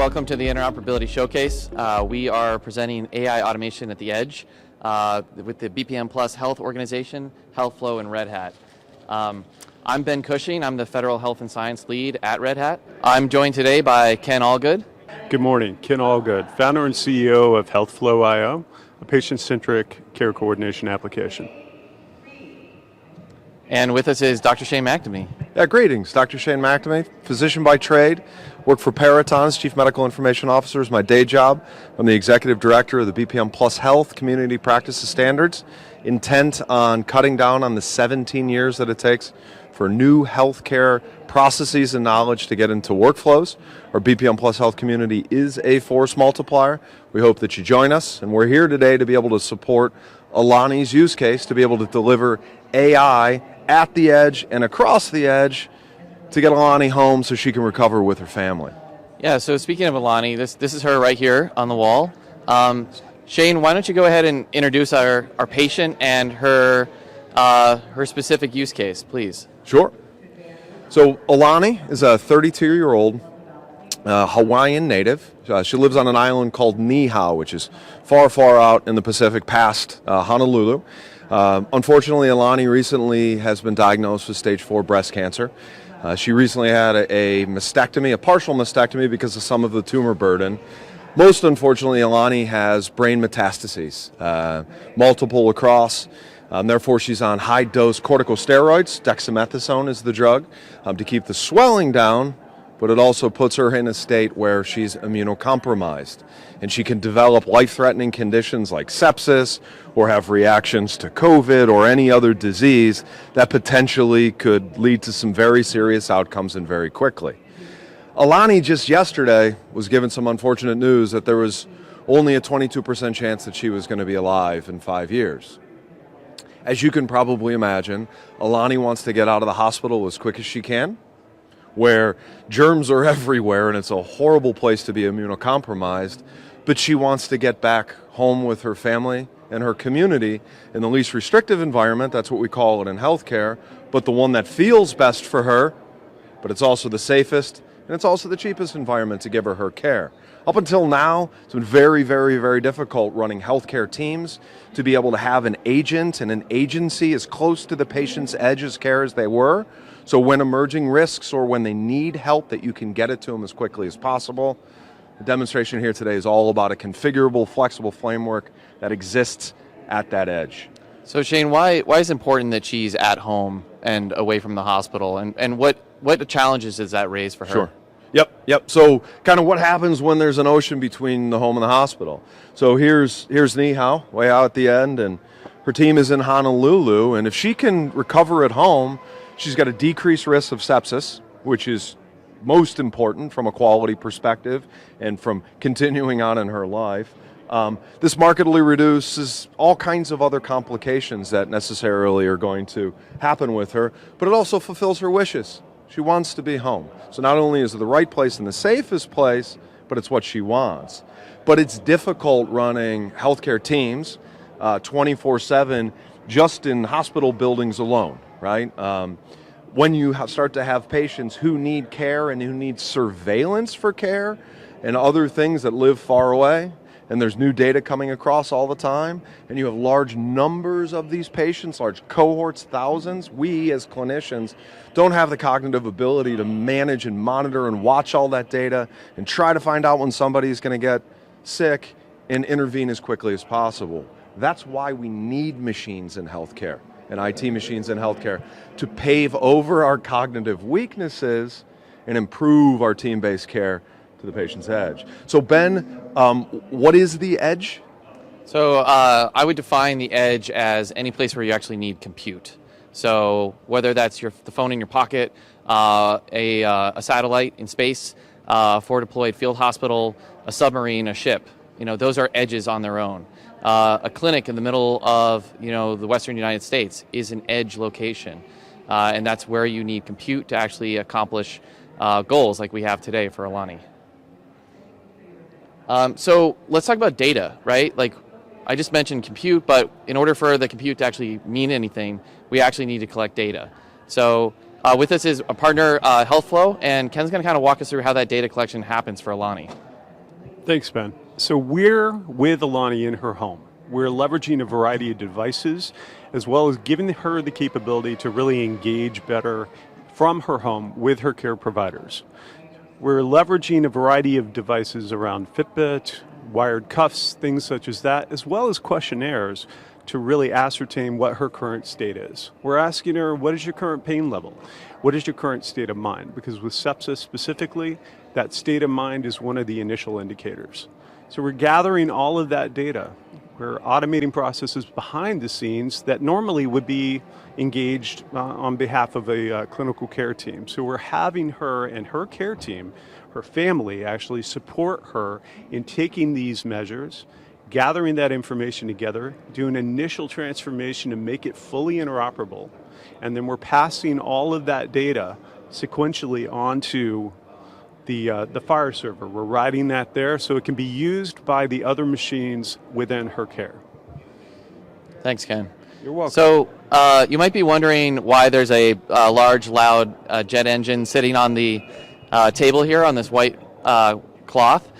welcome to the Interoperability Showcase. We are presenting AI automation at the edge with the BPM Health organization, HealthFlow, and Red Hat. I'm Ben Cushing. I'm the Federal Health and Science Lead at Red Hat. I'm joined today by Ken Allgood. Good morning, Ken Allgood, founder and CEO of HealthFlow.io, a patient-centric care coordination application. And with us is Dr. Shane McNamee. Yeah, greetings. Dr. Shane McNamee, physician by trade, work for Paraton's Chief Medical Information Officer is my day job. I'm the Executive Director of the BPM Health Community Practices Standards, intent on cutting down on the 17 years that it takes for new healthcare processes and knowledge to get into workflows. Our BPM Health community is a force multiplier. We hope that you join us, and we're here today to be able to support Alani's use case to be able to deliver AI at the edge and across the edge to get Alani home so she can recover with her family. Yeah, so speaking of Alani, this is her right here on the wall. Shane, why don't you go ahead and introduce our patient and her specific use case, please? Sure. So Alani is a 32-year-old Hawaiian native. She lives on an island called Niihau, which is far, far out in the Pacific past Honolulu. Unfortunately, Alani recently has been diagnosed with stage 4 breast cancer. She recently had a mastectomy, a partial mastectomy because of some of the tumor burden. Most unfortunately, Alani has brain metastases, multiple across. Therefore, she's on high-dose corticosteroids. Dexamethasone is the drug to keep the swelling down, but it also puts her in a state where she's immunocompromised. And she can develop life-threatening conditions like sepsis or have reactions to COVID or any other disease that potentially could lead to some very serious outcomes and very quickly. Alani just yesterday was given some unfortunate news that there was only a 22% chance that she was going to be alive in 5 years. As you can probably imagine, Alani wants to get out of the hospital as quick as she can, where germs are everywhere and it's a horrible place to be immunocompromised, but she wants to get back home with her family and her community in the least restrictive environment. That's what we call it in healthcare, but the one that feels best for her, but it's also the safest and it's also the cheapest environment to give her care. Up until now, it's been very, very, very difficult running healthcare teams to be able to have an agent and an agency as close to the patient's edge of care as they were. So when emerging risks or when they need help, that you can get it to them as quickly as possible. The demonstration here today is all about a configurable, flexible framework that exists at that edge. So Shane, why is it important that she's at home and away from the hospital? And what challenges does that raise for her? Sure. Yep. So kind of what happens when there's an ocean between the home and the hospital. So here's Niihau, way out at the end, and her team is in Honolulu. And if she can recover at home, she's got a decreased risk of sepsis, which is most important from a quality perspective and from continuing on in her life. This markedly reduces all kinds of other complications that necessarily are going to happen with her, but it also fulfills her wishes. She wants to be home. So not only is it the right place and the safest place, but it's what she wants. But it's difficult running healthcare teams 24/7 just in hospital buildings alone, right? When you start to have patients who need care and who need surveillance for care and other things that live far away, and there's new data coming across all the time, and you have large numbers of these patients, large cohorts, thousands, we as clinicians don't have the cognitive ability to manage and monitor and watch all that data and try to find out when somebody is going to get sick and intervene as quickly as possible. That's why we need machines in healthcare and IT machines in healthcare to pave over our cognitive weaknesses and improve our team-based care to the patient's edge. So Ben, what is the edge? So I would define the edge as any place where you actually need compute. So whether that's the phone in your pocket, a satellite in space, a forward-deployed field hospital, a submarine, a ship, those are edges on their own. A clinic in the middle of the Western United States is an edge location, and that's where you need compute to actually accomplish goals like we have today for Alani. So let's talk about data, right? Like I just mentioned compute, but in order for the compute to actually mean anything, we actually need to collect data. So with us is a partner, HealthFlow, and Ken's going to kind of walk us through how that data collection happens for Alani. Thanks, Ben. So we're with Alani in her home. We're leveraging a variety of devices, as well as giving her the capability to really engage better from her home with her care providers. We're leveraging a variety of devices around Fitbit, wired cuffs, things such as that, as well as questionnaires to really ascertain what her current state is. We're asking her, what is your current pain level? What is your current state of mind? Because with sepsis specifically, that state of mind is one of the initial indicators. So we're gathering all of that data. We're automating processes behind the scenes that normally would be engaged on behalf of a clinical care team. So we're having her and her care team, her family, actually support her in taking these measures, gathering that information together, doing initial transformation to make it fully interoperable, and then we're passing all of that data sequentially onto the Fire server. We're writing that there so it can be used by the other machines within her care. Thanks, Ken. You're welcome. So you might be wondering why there's a large, loud jet engine sitting on the table here on this white cloth.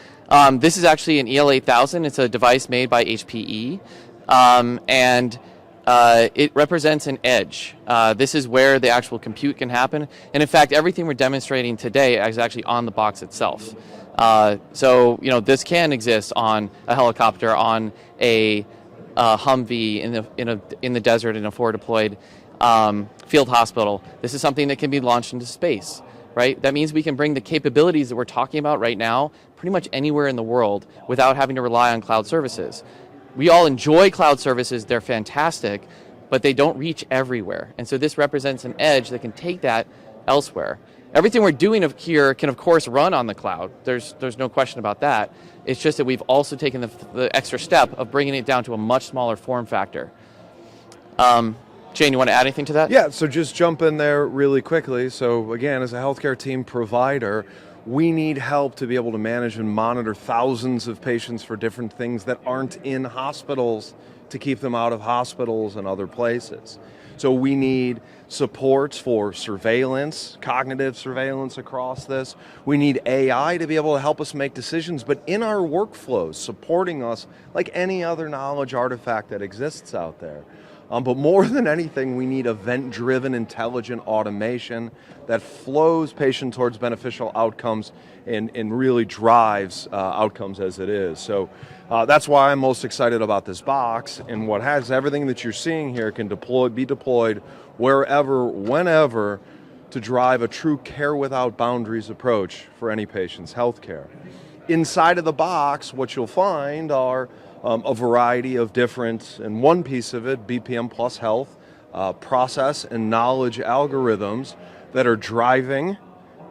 This is actually an EL8000. It's a device made by HPE, and it represents an edge. This is where the actual compute can happen. And in fact, everything we're demonstrating today is actually on the box itself. So, this can exist on a helicopter, on a Humvee in the desert in a forward deployed field hospital. This is something that can be launched into space, right? That means we can bring the capabilities that we're talking about right now pretty much anywhere in the world without having to rely on cloud services. We all enjoy cloud services, they're fantastic, but they don't reach everywhere. And so this represents an edge that can take that elsewhere. Everything we're doing here can of course run on the cloud. There's no question about that. It's just that we've also taken the extra step of bringing it down to a much smaller form factor. Jane, you want to add anything to that? Yeah, so just jump in there really quickly. So again, as a healthcare team provider, we need help to be able to manage and monitor thousands of patients for different things that aren't in hospitals to keep them out of hospitals and other places. So we need supports for surveillance, cognitive surveillance across this. We need AI to be able to help us make decisions, but in our workflows, supporting us like any other knowledge artifact that exists out there. But more than anything, we need event-driven intelligent automation that flows patient towards beneficial outcomes and really drives outcomes as it is. So that's why I'm most excited about this box, and what has everything that you're seeing here can be deployed wherever, whenever, to drive a true care without boundaries approach for any patient's healthcare. Inside of the box, what you'll find are a variety of different, and one piece of it, BPM Plus Health, process and knowledge algorithms that are driving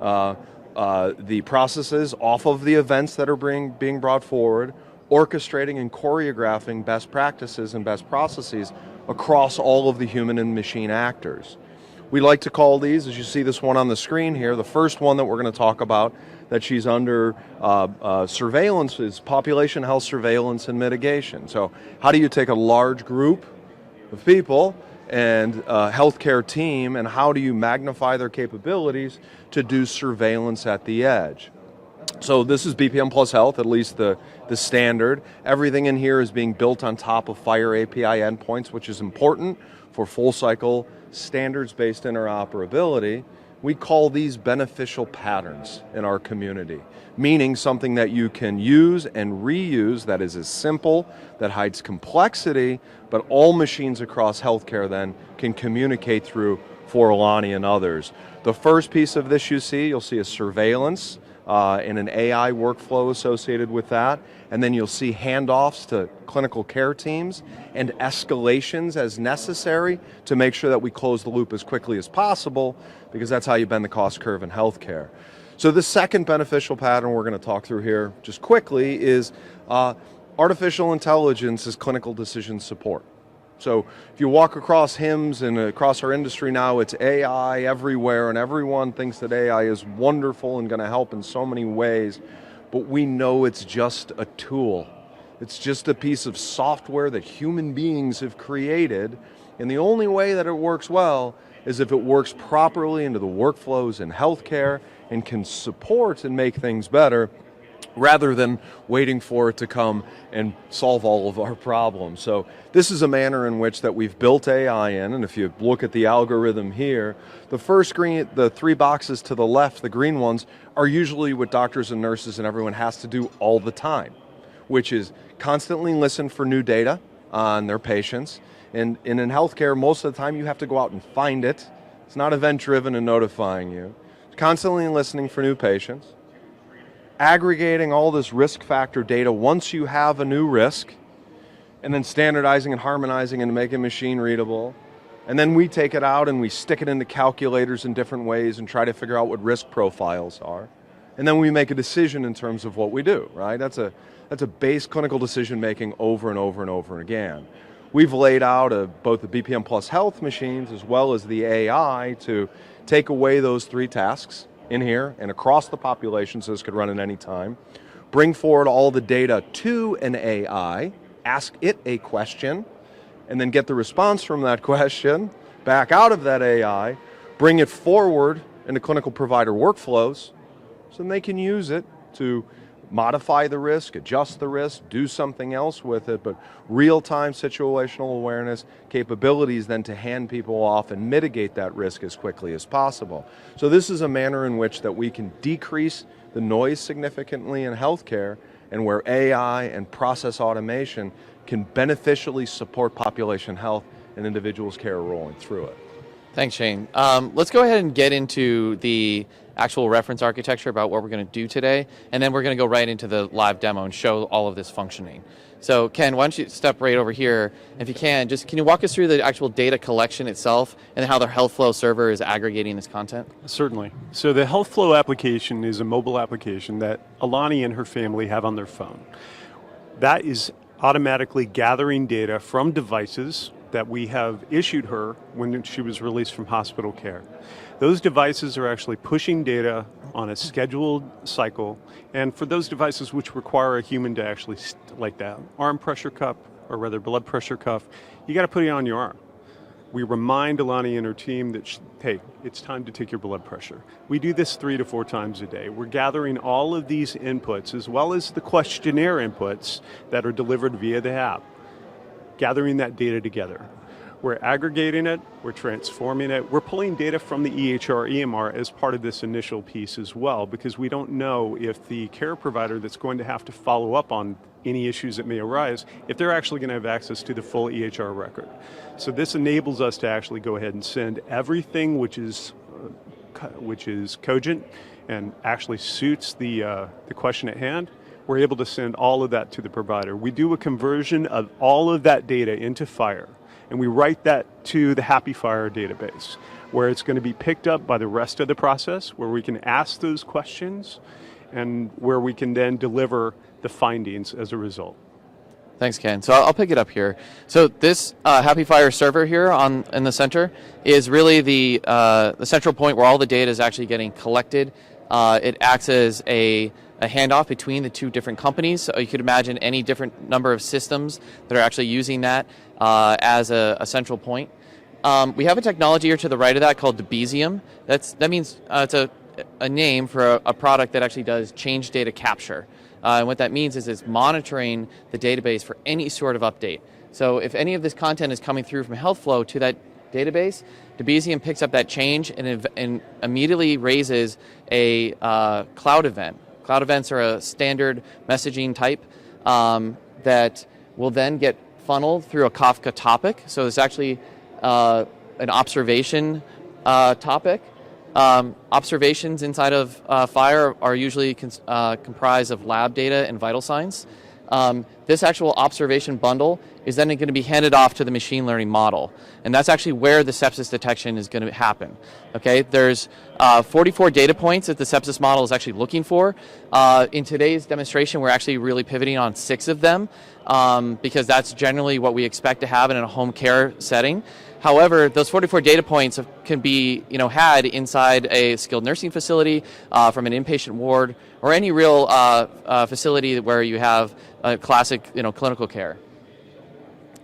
the processes off of the events that are being brought forward, orchestrating and choreographing best practices and best processes across all of the human and machine actors. We like to call these, as you see this one on the screen here, the first one that we're going to talk about that she's under surveillance is population health surveillance and mitigation. So how do you take a large group of people and a healthcare team, and how do you magnify their capabilities to do surveillance at the edge? So this is BPM Plus Health, at least the standard. Everything in here is being built on top of Fire API endpoints, which is important for full cycle standards-based interoperability. We call these beneficial patterns in our community, meaning something that you can use and reuse that is as simple, that hides complexity, but all machines across healthcare then can communicate through for Alani and others. The first piece of this you'll see a surveillance and an AI workflow associated with that, and then you'll see handoffs to clinical care teams and escalations as necessary to make sure that we close the loop as quickly as possible, because that's how you bend the cost curve in healthcare. So the second beneficial pattern we're going to talk through here just quickly is artificial intelligence as clinical decision support. So if you walk across HIMSS and across our industry now, it's AI everywhere, and everyone thinks that AI is wonderful and going to help in so many ways, but we know it's just a tool. It's just a piece of software that human beings have created, and the only way that it works well is if it works properly into the workflows in healthcare and can support and make things better rather than waiting for it to come and solve all of our problems. So this is a manner in which that we've built AI in, and if you look at the algorithm here, the first screen, the 3 boxes to the left, the green ones, are usually what doctors and nurses and everyone has to do all the time, which is constantly listen for new data on their patients. And in healthcare, most of the time you have to go out and find it. It's not event-driven and notifying you. Constantly listening for new patients, aggregating all this risk factor data once you have a new risk, and then standardizing and harmonizing and making machine readable. And then we take it out and we stick it into calculators in different ways and try to figure out what risk profiles are. And then we make a decision in terms of what we do, right? That's a base clinical decision making over and over and over again. We've laid out both the BPM Plus Health machines as well as the AI to take away those 3 tasks in here and across the population, so this could run at any time. Bring forward all the data to an AI, ask it a question, and then get the response from that question back out of that AI, bring it forward into clinical provider workflows so they can use it to modify the risk, adjust the risk, do something else with it, but real-time situational awareness capabilities then to hand people off and mitigate that risk as quickly as possible. So this is a manner in which that we can decrease the noise significantly in healthcare, and where AI and process automation can beneficially support population health and individuals' care rolling through it. Thanks, Shane. Let's go ahead and get into the actual reference architecture about what we're going to do today, and then we're going to go right into the live demo and show all of this functioning. So Ken, why don't you step right over here? If you can you walk us through the actual data collection itself and how the HealthFlow server is aggregating this content? Certainly. So the HealthFlow application is a mobile application that Alani and her family have on their phone. That is automatically gathering data from devices that we have issued her when she was released from hospital care. Those devices are actually pushing data on a scheduled cycle, and for those devices which require a human to actually, like that arm pressure cuff, or rather blood pressure cuff, you got to put it on your arm. We remind Alani and her team that, hey, it's time to take your blood pressure. We do this 3 to 4 times a day. We're gathering all of these inputs as well as the questionnaire inputs that are delivered via the app, gathering that data together. We're aggregating it, we're transforming it, we're pulling data from the EHR, EMR as part of this initial piece as well, because we don't know if the care provider that's going to have to follow up on any issues that may arise, if they're actually going to have access to the full EHR record. So this enables us to actually go ahead and send everything which is cogent and actually suits the question at hand. We're able to send all of that to the provider. We do a conversion of all of that data into FHIR, and we write that to the Happy FHIR database, where it's going to be picked up by the rest of the process, where we can ask those questions, and where we can then deliver the findings as a result. Thanks, Ken. So I'll pick it up here. So this Happy FHIR server here in the center is really the central point where all the data is actually getting collected. It acts as a handoff between the 2 different companies. So you could imagine any different number of systems that are actually using that as a central point. We have a technology here to the right of that called Debesium. That means it's a name for a product that actually does change data capture. And what that means is it's monitoring the database for any sort of update. So if any of this content is coming through from HealthFlow to that database, Debesium picks up that change and immediately raises a cloud event. Cloud events are a standard messaging type that will then get funneled through a Kafka topic. So it's actually an observation topic. Observations inside of FHIR are usually comprised of lab data and vital signs. This actual observation bundle is then going to be handed off to the machine learning model. And that's actually where the sepsis detection is going to happen. Okay, there's 44 data points that the sepsis model is actually looking for. In today's demonstration, we're actually really pivoting on 6 of them because that's generally what we expect to have in a home care setting. However, those 44 data points can be had inside a skilled nursing facility, from an inpatient ward, or any real facility where you have classic clinical care.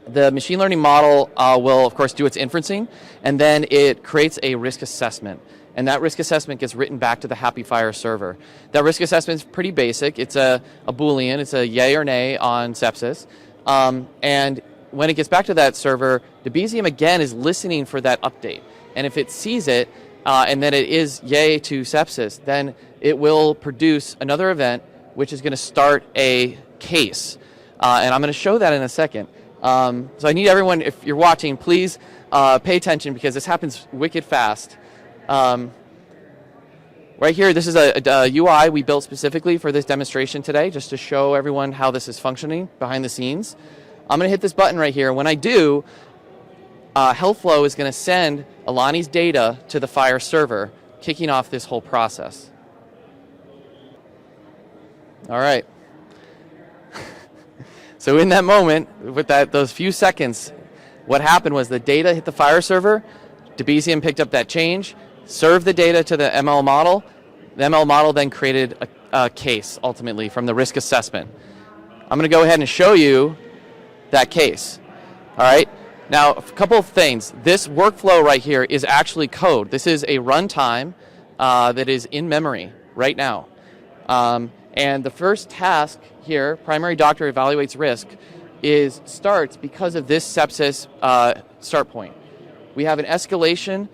The machine learning model will, of course, do its inferencing, and then it creates a risk assessment. and that risk assessment gets written back to the Happy Fire server. That risk assessment is pretty basic. It's a Boolean. It's a yay or nay on sepsis. And when it gets back to that server, Debezium again is listening for that update. And if it sees it, and then it is yay to sepsis, then it will produce another event, which is going to start a case. And I'm going to show that in a second. So I need everyone, if you're watching, please pay attention because this happens wicked fast. Right here, this is a UI we built specifically for this demonstration today, just to show everyone how this is functioning behind the scenes. I'm going to hit this button right here. When I do, HealthFlow is going to send Alani's data to the Fire server, kicking off this whole process. All right. So in that moment, with those few seconds, what happened was the data hit the Fire server, Debezium picked up that change, served the data to the ML model. The ML model then created a case, ultimately, from the risk assessment. I'm going to go ahead and show you that case. All right? Now, a couple of things. This workflow right here is actually code. This is a runtime that is in memory right now. And the first task here, primary doctor evaluates risk, starts because of this sepsis start point. We have an escalation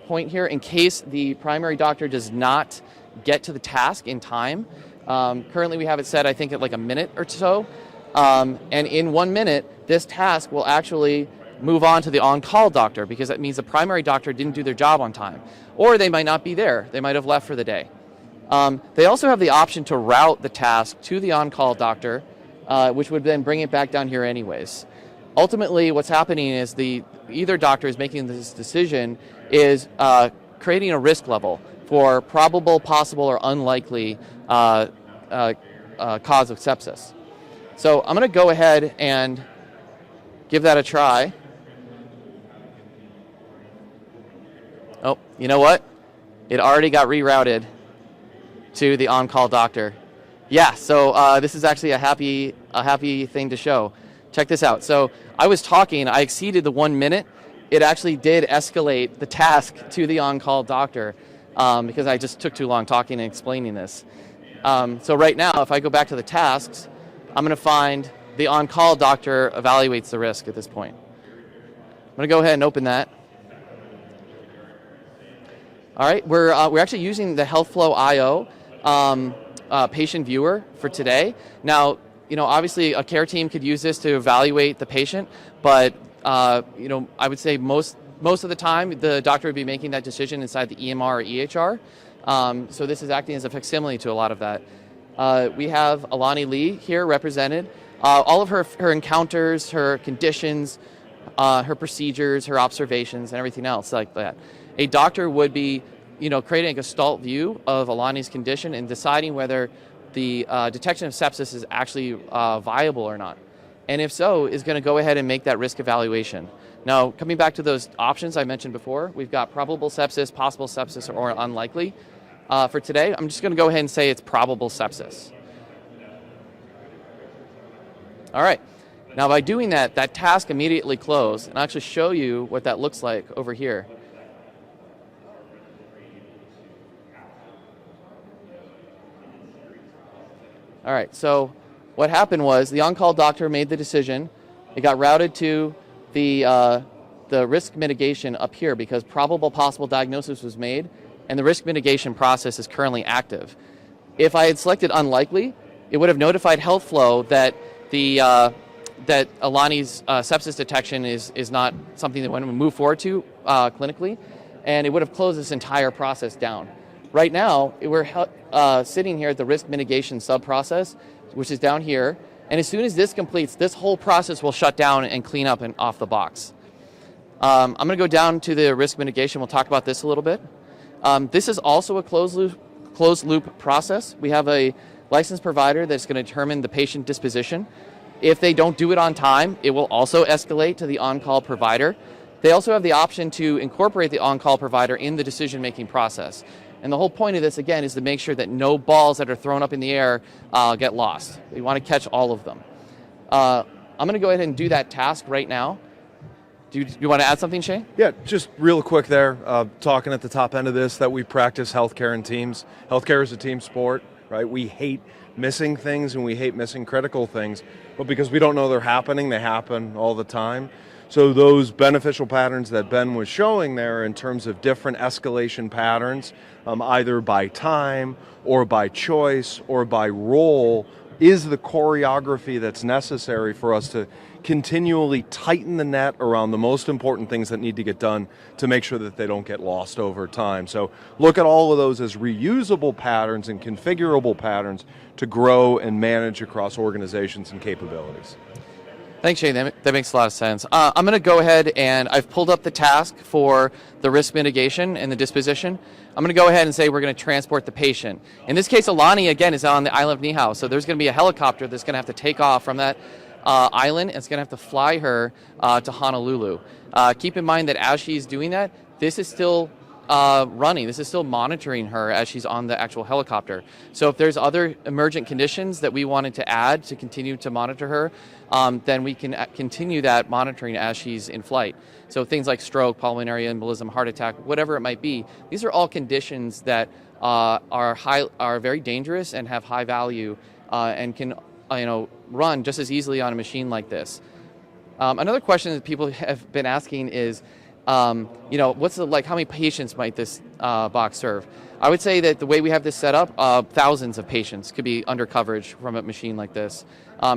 point here in case the primary doctor does not get to the task in time. Currently we have it set, I think, at like a minute or so. And in 1 minute, this task will actually move on to the on-call doctor because that means the primary doctor didn't do their job on time. Or they might not be there. They might have left for the day. They also have the option to route the task to the on-call doctor, which would then bring it back down here anyways. Ultimately, what's happening is either doctor is making this decision is creating a risk level for probable, possible, or unlikely cause of sepsis. So I'm going to go ahead and give that a try. Oh, you know what? It already got rerouted to the on-call doctor. Yeah, so this is actually a happy thing to show. Check this out. So I was talking, I exceeded the 1 minute. It actually did escalate the task to the on-call doctor because I just took too long talking and explaining this. So right now, if I go back to the tasks, I'm going to find the on-call doctor evaluates the risk at this point. I'm going to go ahead and open that. All right, we're actually using the HealthFlow IO patient viewer for today. Now, obviously a care team could use this to evaluate the patient, but I would say most of the time the doctor would be making that decision inside the EMR or EHR. So this is acting as a facsimile to a lot of that. We have Alani Lee here represented. All of her encounters, her conditions, her procedures, her observations, and everything else like that. A doctor would be, creating a gestalt view of Alani's condition and deciding whether the detection of sepsis is actually viable or not. And if so, is going to go ahead and make that risk evaluation. Now, coming back to those options I mentioned before, we've got probable sepsis, possible sepsis, or unlikely. For today, I'm just going to go ahead and say it's probable sepsis. All right. Now, by doing that task immediately closed, and I'll actually show you what that looks like over here. All right, so what happened was the on-call doctor made the decision. It got routed to the risk mitigation up here because probable possible diagnosis was made, and the risk mitigation process is currently active. If I had selected unlikely, it would have notified HealthFlow that that Alani's sepsis detection is not something that we move forward to clinically, and it would have closed this entire process down. Right now, we're sitting here at the risk mitigation sub-process, which is down here, and as soon as this completes, this whole process will shut down and clean up and off the box. I'm going to go down to the risk mitigation. We'll talk about this a little bit. This is also a closed loop process. We have a licensed provider that's going to determine the patient disposition. If they don't do it on time, it will also escalate to the on-call provider. They also have the option to incorporate the on-call provider in the decision-making process. And the whole point of this, again, is to make sure that no balls that are thrown up in the air get lost. We want to catch all of them. I'm going to go ahead and do that task right now. Do you want to add something, Shane? Yeah, just real quick there, talking at the top end of this, that we practice healthcare in teams. Healthcare is a team sport, right? We hate missing things and we hate missing critical things, but because we don't know they're happening, they happen all the time. So those beneficial patterns that Ben was showing there in terms of different escalation patterns, either by time or by choice or by role, is the choreography that's necessary for us to continually tighten the net around the most important things that need to get done to make sure that they don't get lost over time. So look at all of those as reusable patterns and configurable patterns to grow and manage across organizations and capabilities. Thanks, Shane. That makes a lot of sense. I'm going to go ahead and I've pulled up the task for the risk mitigation and the disposition. I'm going to go ahead and say we're going to transport the patient. In this case, Alani, again, is on the island of Niihau. So there's going to be a helicopter that's going to have to take off from that island. It's going to have to fly her to Honolulu. Keep in mind that as she's doing that, this is still running. This is still monitoring her as she's on the actual helicopter. So if there's other emergent conditions that we wanted to add to continue to monitor her, then we can continue that monitoring as she's in flight. So things like stroke, pulmonary embolism, heart attack, whatever it might be, these are all conditions that are very dangerous and have high value and can run just as easily on a machine like this. Another question that people have been asking is, what's how many patients might this box serve? I would say that the way we have this set up, thousands of patients could be under coverage from a machine like this.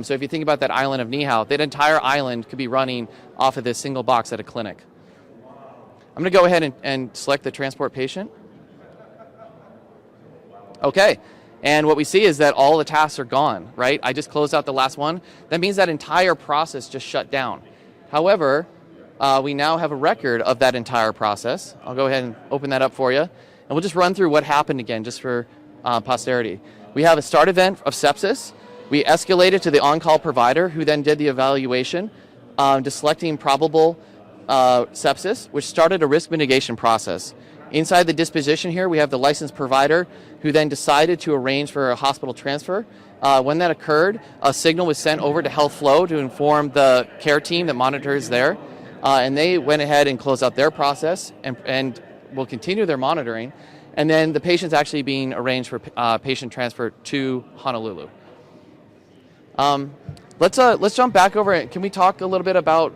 So if you think about that island of Niihau, that entire island could be running off of this single box at a clinic. I'm going to go ahead and select the transport patient. Okay. And what we see is that all the tasks are gone, right? I just closed out the last one. That means that entire process just shut down. However, we now have a record of that entire process. I'll go ahead and open that up for you. And we'll just run through what happened again, just for posterity. We have a start event of sepsis. We escalated to the on-call provider, who then did the evaluation, to selecting probable sepsis, which started a risk mitigation process. Inside the disposition here, we have the licensed provider, who then decided to arrange for a hospital transfer. When that occurred, a signal was sent over to Health Flow to inform the care team that monitors there. And they went ahead and closed out their process and will continue their monitoring. And then the patient's actually being arranged for patient transfer to Honolulu. Let's jump back over. Can we talk a little bit about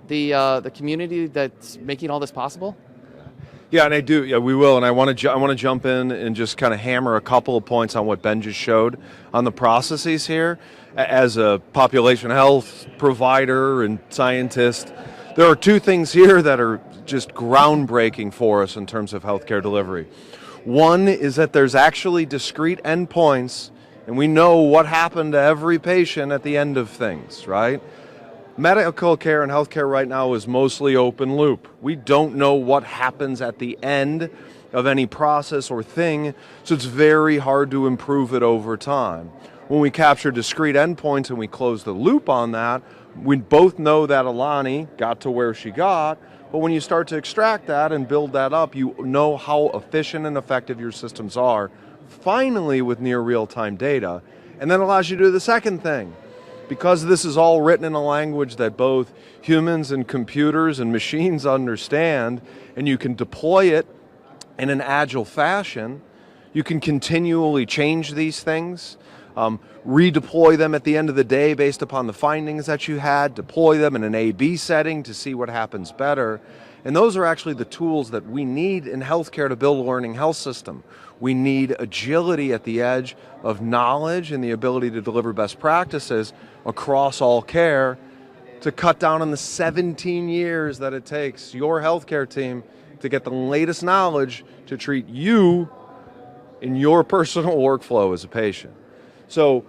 the community that's making all this possible? Yeah, and I do. Yeah, we will. And I want to jump in and just kind of hammer a couple of points on what Ben just showed on the processes here. As a population health provider and scientist, there are two things here that are just groundbreaking for us in terms of healthcare delivery. One is that there's actually discrete endpoints, and we know what happened to every patient at the end of things, right? Medical care and healthcare right now is mostly open loop. We don't know what happens at the end of any process or thing, so it's very hard to improve it over time. When we capture discrete endpoints and we close the loop on that, we both know that Alani got to where she got, but when you start to extract that and build that up, you know how efficient and effective your systems are, finally with near real-time data, and then allows you to do the second thing. Because this is all written in a language that both humans and computers and machines understand, and you can deploy it in an agile fashion, you can continually change these things, redeploy them at the end of the day based upon the findings that you had, deploy them in an A/B setting to see what happens better. And those are actually the tools that we need in healthcare to build a learning health system. We need agility at the edge of knowledge and the ability to deliver best practices across all care to cut down on the 17 years that it takes your healthcare team to get the latest knowledge to treat you in your personal workflow as a patient. So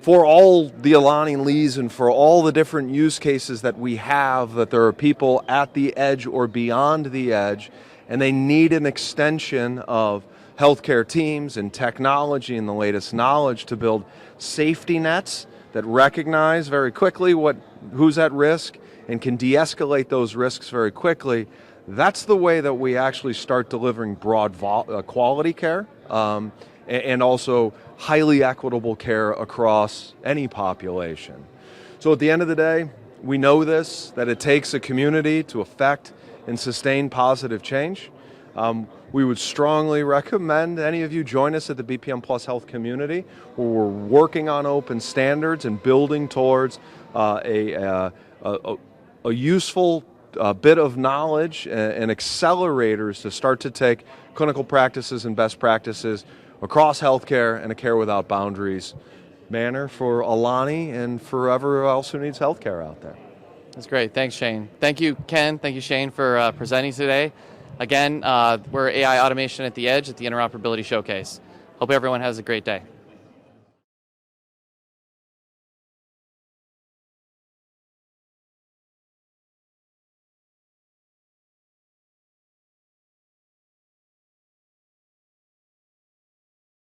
for all the Alani Lees and for all the different use cases that we have, that there are people at the edge or beyond the edge, and they need an extension of healthcare teams and technology and the latest knowledge to build safety nets that recognize very quickly who's at risk and can de-escalate those risks very quickly. That's the way that we actually start delivering broad quality care and also highly equitable care across any population. So at the end of the day, We know this, that it takes a community to affect and sustain positive change. We would strongly recommend any of you join us at the BPM Plus Health community, where we're working on open standards and building towards a useful bit of knowledge and accelerators to start to take clinical practices and best practices across healthcare and a care without boundaries manner for Alani and for everyone else who needs healthcare out there. That's great. Thanks, Shane. Thank you, Ken. Thank you, Shane, for presenting today. Again, we're AI Automation at the Edge at the Interoperability Showcase. Hope everyone has a great day.